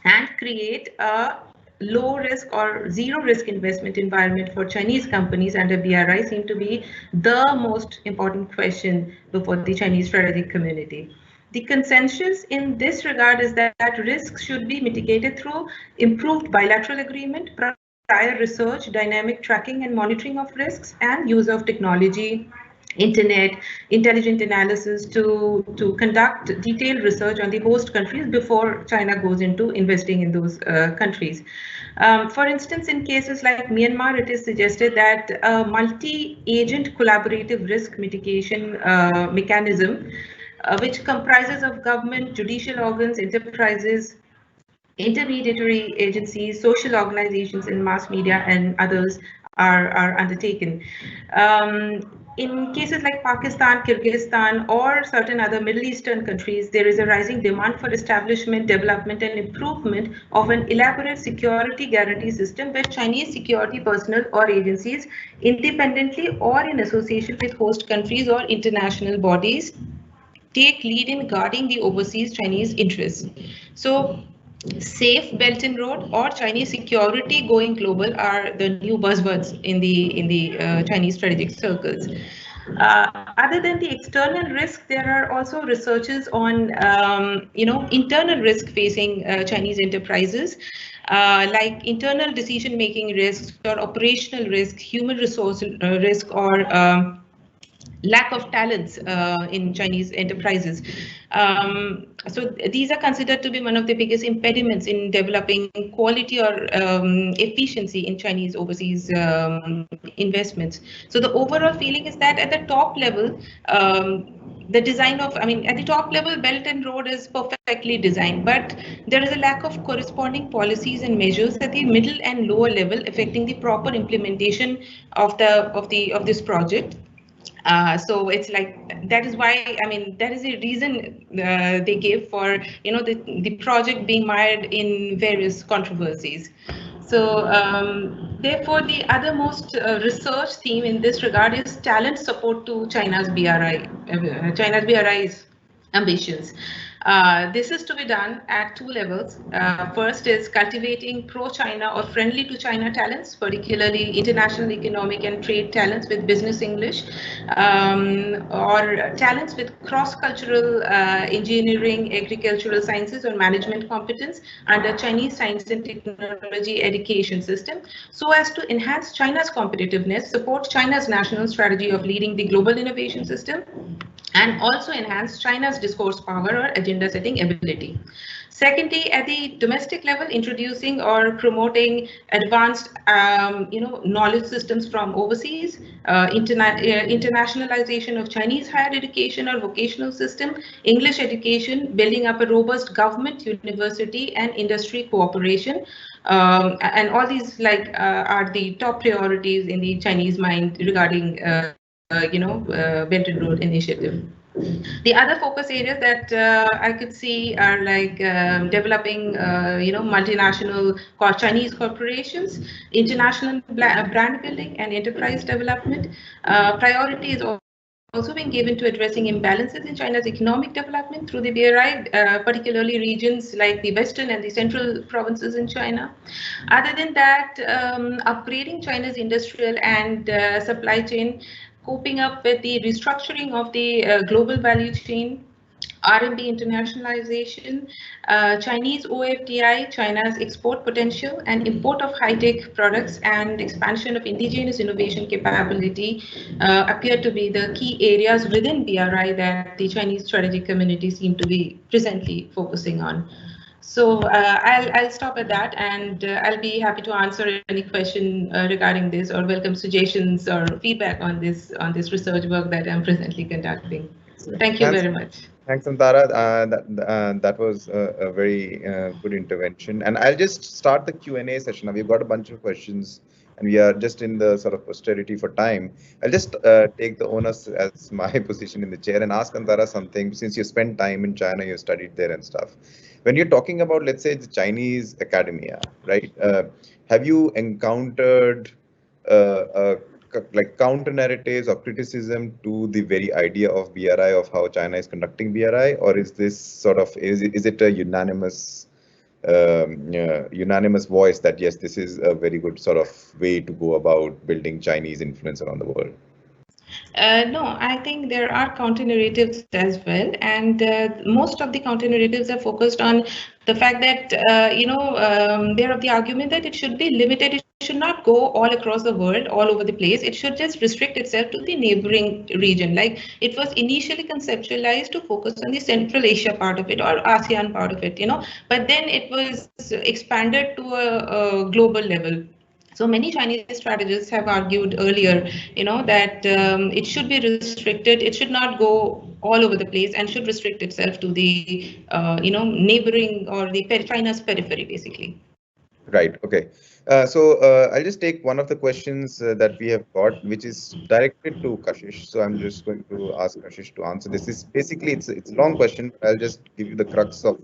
and create a low risk or zero risk investment environment for Chinese companies under BRI seem to be the most important question before the Chinese strategic community. The consensus in this regard is that risks should be mitigated through improved bilateral agreement, prior research, dynamic tracking and monitoring of risks, and use of technology, internet, intelligent analysis to conduct detailed research on the host countries before China goes into investing in those countries. For instance, in cases like Myanmar, it is suggested that a multi-agent collaborative risk mitigation mechanism, which comprises of government, judicial organs, enterprises, intermediary agencies, social organizations in mass media and others are undertaken. In cases like Pakistan, Kyrgyzstan, or certain other Middle Eastern countries, there is a rising demand for establishment, development, and improvement of an elaborate security guarantee system where Chinese security personnel or agencies, independently or in association with host countries or international bodies, take lead in guarding the overseas Chinese interests. So, safe Belt and Road or Chinese security going global are the new buzzwords in the Chinese strategic circles. Other than the external risk, there are also researches on internal risk facing Chinese enterprises, like internal decision-making risks or operational risk, human resource risk, or lack of talents in Chinese enterprises. So these are considered to be one of the biggest impediments in developing quality or efficiency in Chinese overseas investments. So the overall feeling is that at the top level, the design of, at the top level, Belt and Road is perfectly designed, but there is a lack of corresponding policies and measures at the middle and lower level affecting the proper implementation of this project. So it's like, that is why, that is the reason they give for, the project being mired in various controversies. So therefore, the other most research theme in this regard is talent support to China's BRI's ambitions. This is to be done at two levels. First is cultivating pro-China or friendly to China talents, particularly international economic and trade talents with business English, or talents with cross-cultural engineering, agricultural sciences, or management competence under Chinese science and technology education system, so as to enhance China's competitiveness, support China's national strategy of leading the global innovation system, and also enhance China's discourse power or agenda setting ability. Secondly, at the domestic level, introducing or promoting advanced knowledge systems from overseas, internationalization of Chinese higher education or vocational system, English education, building up a robust government, university, and industry cooperation. And all these are the top priorities in the Chinese mind regarding Belt and Road Initiative. The other focus areas that I could see are like developing, multinational Chinese corporations, international brand building and enterprise development. Priority is also being given to addressing imbalances in China's economic development through the BRI, particularly regions like the western and the central provinces in China. Other than that, upgrading China's industrial and supply chain, coping up with the restructuring of the global value chain, RMB internationalization, Chinese OFDI, China's export potential, and import of high-tech products, and expansion of indigenous innovation capability appear to be the key areas within BRI that the Chinese strategic community seem to be presently focusing on. So I'll stop at that, and I'll be happy to answer any question regarding this, or welcome suggestions or feedback on this research work that I'm presently conducting. So thank you very much. Thanks, Antara. That was a very good intervention. And I'll just start the Q&A session. Now, we've got a bunch of questions, and we are just in the sort of austerity for time. I'll just take the onus as my position in the chair and ask Antara something. Since you spent time in China, you studied there and stuff. When you're talking about, let's say, the Chinese academia, right? Have you encountered like counter narratives or criticism to the very idea of BRI, of how China is conducting BRI, or is this sort of is it a unanimous voice that yes, this is a very good sort of way to go about building Chinese influence around the world? No, I think there are counter narratives as well, and most of the counter narratives are focused on the fact that they're of the argument that it should be limited. It should not go all across the world, all over the place. It should just restrict itself to the neighboring region. Like it was initially conceptualized to focus on the Central Asia part of it or ASEAN part of it, but then it was expanded to a global level. So many Chinese strategists have argued earlier, that it should be restricted. It should not go all over the place and should restrict itself to the, neighboring or the China's periphery, basically. Right. Okay. So I'll just take one of the questions that we have got, which is directed to Kashish. So I'm just going to ask Kashish to answer this. Is basically it's a long question, but I'll just give you the crux of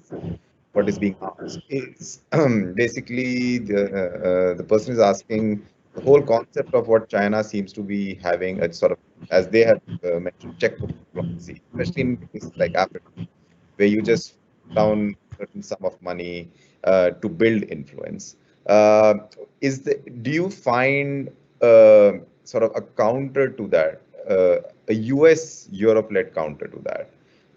what is being asked. Is basically the person is asking the whole concept of what China seems to be having a sort of, as they have mentioned, checkbook diplomacy, especially in places like Africa, where you just down a certain sum of money to build influence. Do you find sort of a counter to that, a US-Europe-led counter to that?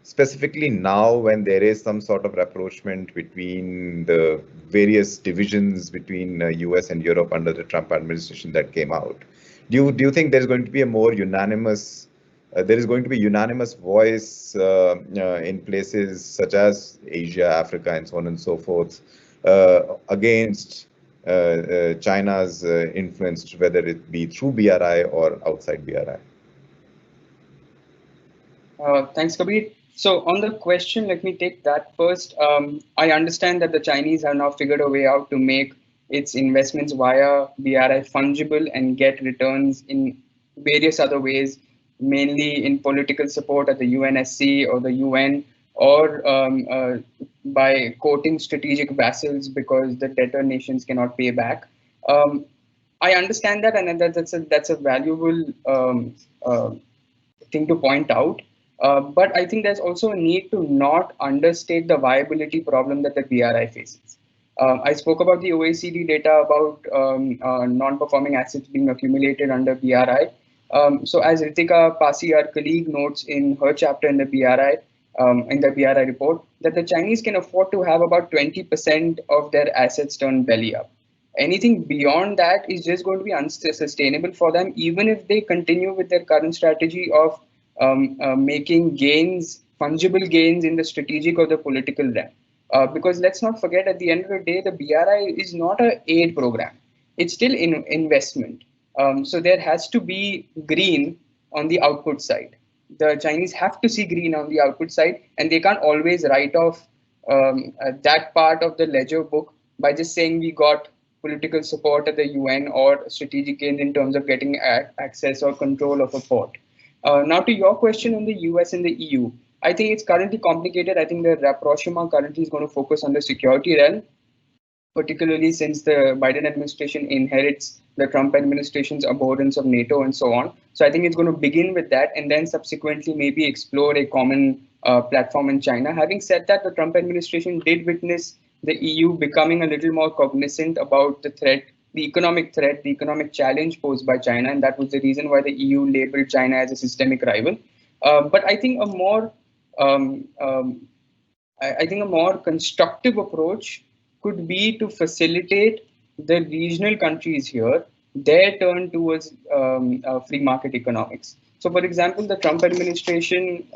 Specifically now, when there is some sort of rapprochement between the various divisions between US and Europe under the Trump administration that came out, do you think there's going to be a more unanimous there is going to be unanimous voice in places such as Asia, Africa, and so on and so forth against China's influence, whether it be through BRI or outside BRI? Thanks, Kabir. So on the question, let me take that first. I understand that the Chinese have now figured a way out to make its investments via BRI fungible and get returns in various other ways, mainly in political support at the UNSC or the UN, or by quoting strategic vassals because the debtor nations cannot pay back. I understand that, and that's a valuable thing to point out. But I think there's also a need to not understate the viability problem that the BRI faces. I spoke about the OECD data about non-performing assets being accumulated under BRI. So as Ritika Pasi, our colleague, notes in her chapter in the BRI report, that the Chinese can afford to have about 20% of their assets turned belly up. Anything beyond that is just going to be unsustainable for them, even if they continue with their current strategy of making gains, fungible gains in the strategic or the political realm. Because let's not forget, at the end of the day, the BRI is not an aid program. It's still investment. So there has to be green on the output side. The Chinese have to see green on the output side, and they can't always write off that part of the ledger book by just saying we got political support at the UN or strategic gains in terms of getting access or control of a port. Now to your question on the US and the EU, I think it's currently complicated. I think the rapprochement currently is going to focus on the security realm, particularly since the Biden administration inherits the Trump administration's abhorrence of NATO and so on. So I think it's going to begin with that and then subsequently maybe explore a common platform in China. Having said that, the Trump administration did witness the EU becoming a little more cognizant about the threat, the economic threat, the economic challenge posed by China, and that was the reason why the EU labeled China as a systemic rival. But I think a more constructive approach could be to facilitate the regional countries here their turn towards free market economics. So, for example, the Trump administration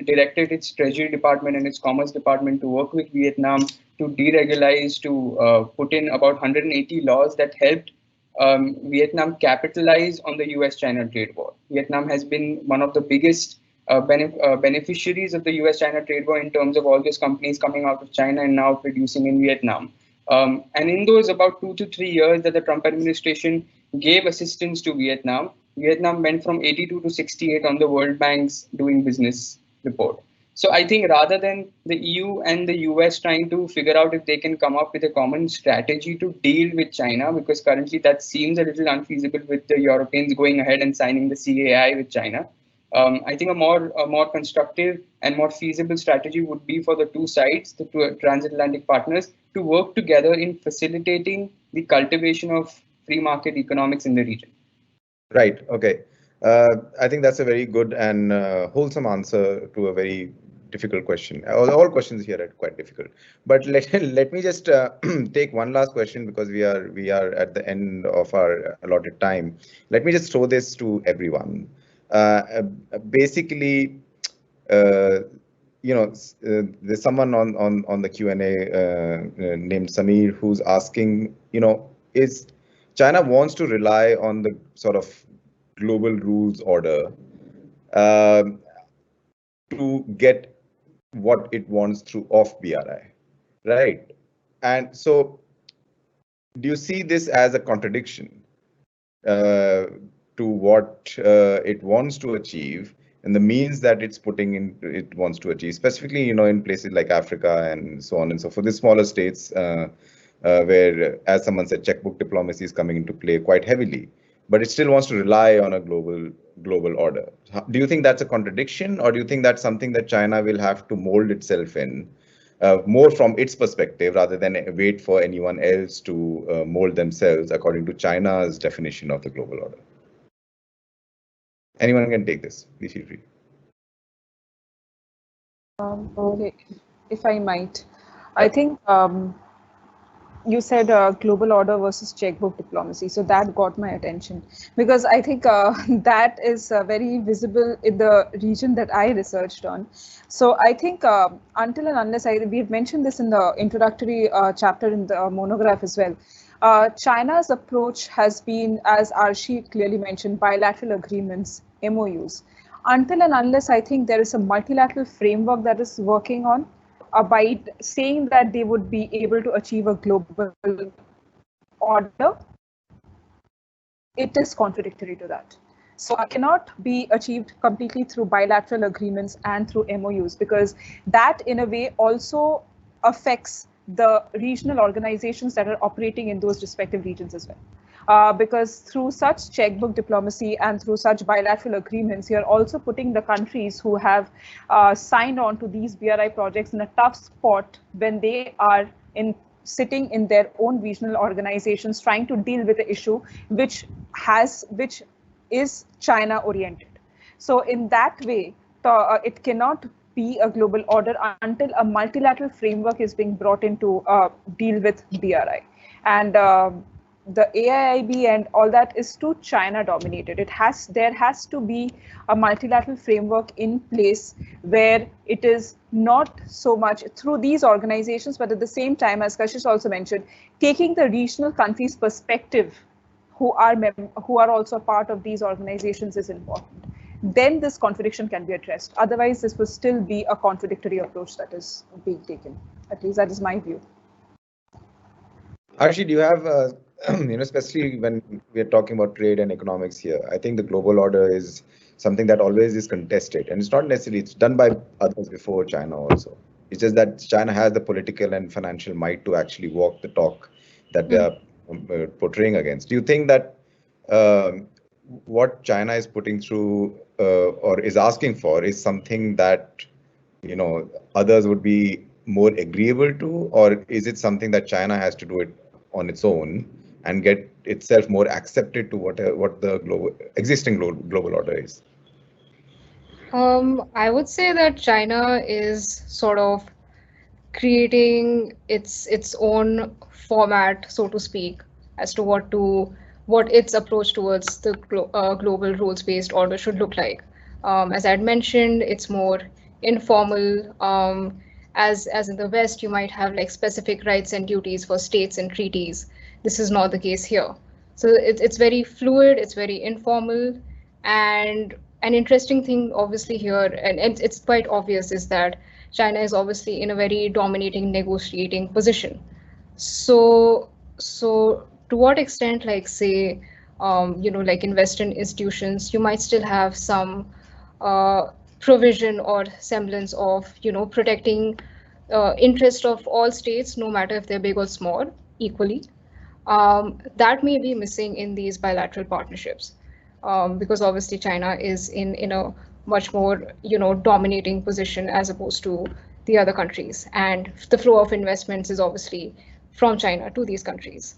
directed its Treasury Department and its Commerce Department to work with Vietnam to deregularize, to put in about 180 laws that helped Vietnam capitalize on the US-China trade war. Vietnam has been one of the biggest beneficiaries of the US-China trade war in terms of all these companies coming out of China and now producing in Vietnam. And in those about 2 to 3 years that the Trump administration gave assistance to Vietnam, Vietnam went from 82 to 68 on the World Bank's doing business report. So I think rather than the EU and the US trying to figure out if they can come up with a common strategy to deal with China, because currently that seems a little unfeasible with the Europeans going ahead and signing the CAI with China. I think a more constructive and more feasible strategy would be for the two sides, the two transatlantic partners, to work together in facilitating the cultivation of free market economics in the region. Right. Okay. I think that's a very good and wholesome answer to a very difficult question. All questions here are quite difficult. But let me just take one last question, because we are at the end of our allotted time. Let me just throw this to everyone. Basically, there's someone on the Q&A named Samir, who's asking, is China wants to rely on the sort of global rules order to get what it wants through ORF BRI, right? And so, do you see this as a contradiction to what it wants to achieve and the means that it's putting in, it wants to achieve, specifically, in places like Africa and so on and so forth, the smaller states where, as someone said, checkbook diplomacy is coming into play quite heavily, but it still wants to rely on a global order. Do you think that's a contradiction, or do you think that's something that China will have to mold itself in, more from its perspective, rather than wait for anyone else to mold themselves according to China's definition of the global order? Anyone can take this. Please feel free. Okay, if I might, I think you said global order versus checkbook diplomacy, so that got my attention, because I think that is very visible in the region that I researched on. So I think until and unless we've mentioned this in the introductory chapter in the monograph as well, China's approach has been, as Arshi clearly mentioned, bilateral agreements, MOUs. Until and unless I think there is a multilateral framework that is working on, by saying that they would be able to achieve a global order, it is contradictory to that. So it cannot be achieved completely through bilateral agreements and through MOUs, because that in a way also affects the regional organizations that are operating in those respective regions as well. Because through such checkbook diplomacy and through such bilateral agreements, you're also putting the countries who have signed on to these BRI projects in a tough spot when they are sitting in their own regional organizations trying to deal with the issue which is China oriented. So in that way, it cannot be a global order until a multilateral framework is being brought in to deal with BRI. And the AIIB and all that is too China dominated. There has to be a multilateral framework in place where it is not so much through these organizations, but at the same time, as Kashish also mentioned, taking the regional countries' perspective who are also part of these organizations is important. Then this contradiction can be addressed. Otherwise, this will still be a contradictory approach that is being taken. At least that is my view. Arshi, do you have, especially when we're talking about trade and economics here, I think the global order is something that always is contested, and it's not necessarily, it's done by others before China also. It's just that China has the political and financial might to actually walk the talk that they are portraying against. Do you think that what China is putting through or is asking for is something that, others would be more agreeable to, or is it something that China has to do it on its own and get itself more accepted to what the existing global order is? I would say that China is sort of creating its own format, so to speak, as to what its approach towards the global rules-based order should look like. As I had mentioned, it's more informal. As in the West, you might have like specific rights and duties for states and treaties. This is not the case here. So it's very fluid, it's very informal, and an interesting thing obviously here, and it's quite obvious, is that China is obviously in a very dominating negotiating position. So to what extent, like say, like in Western institutions, you might still have some provision or semblance of, protecting interest of all states, no matter if they're big or small, equally. That may be missing in these bilateral partnerships, because obviously China is in a much more, dominating position as opposed to the other countries. And the flow of investments is obviously from China to these countries.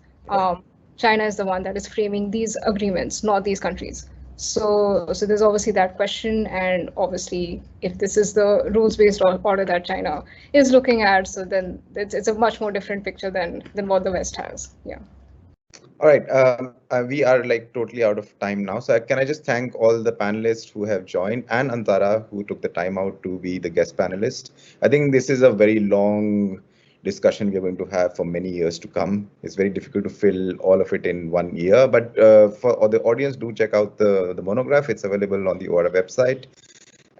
China is the one that is framing these agreements, not these countries. So there's obviously that question, and obviously if this is the rules-based order that China is looking at, so then it's a much more different picture than what the West has. Yeah. All right, we are like totally out of time now. So can I just thank all the panelists who have joined and Antara who took the time out to be the guest panelist. I think this is a very long discussion we are going to have for many years to come. It's very difficult to fill all of it in 1 year, but for the audience, do check out the monograph. It's available on the ORF website.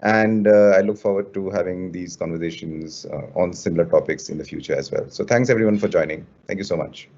And I look forward to having these conversations on similar topics in the future as well. So thanks everyone for joining. Thank you so much.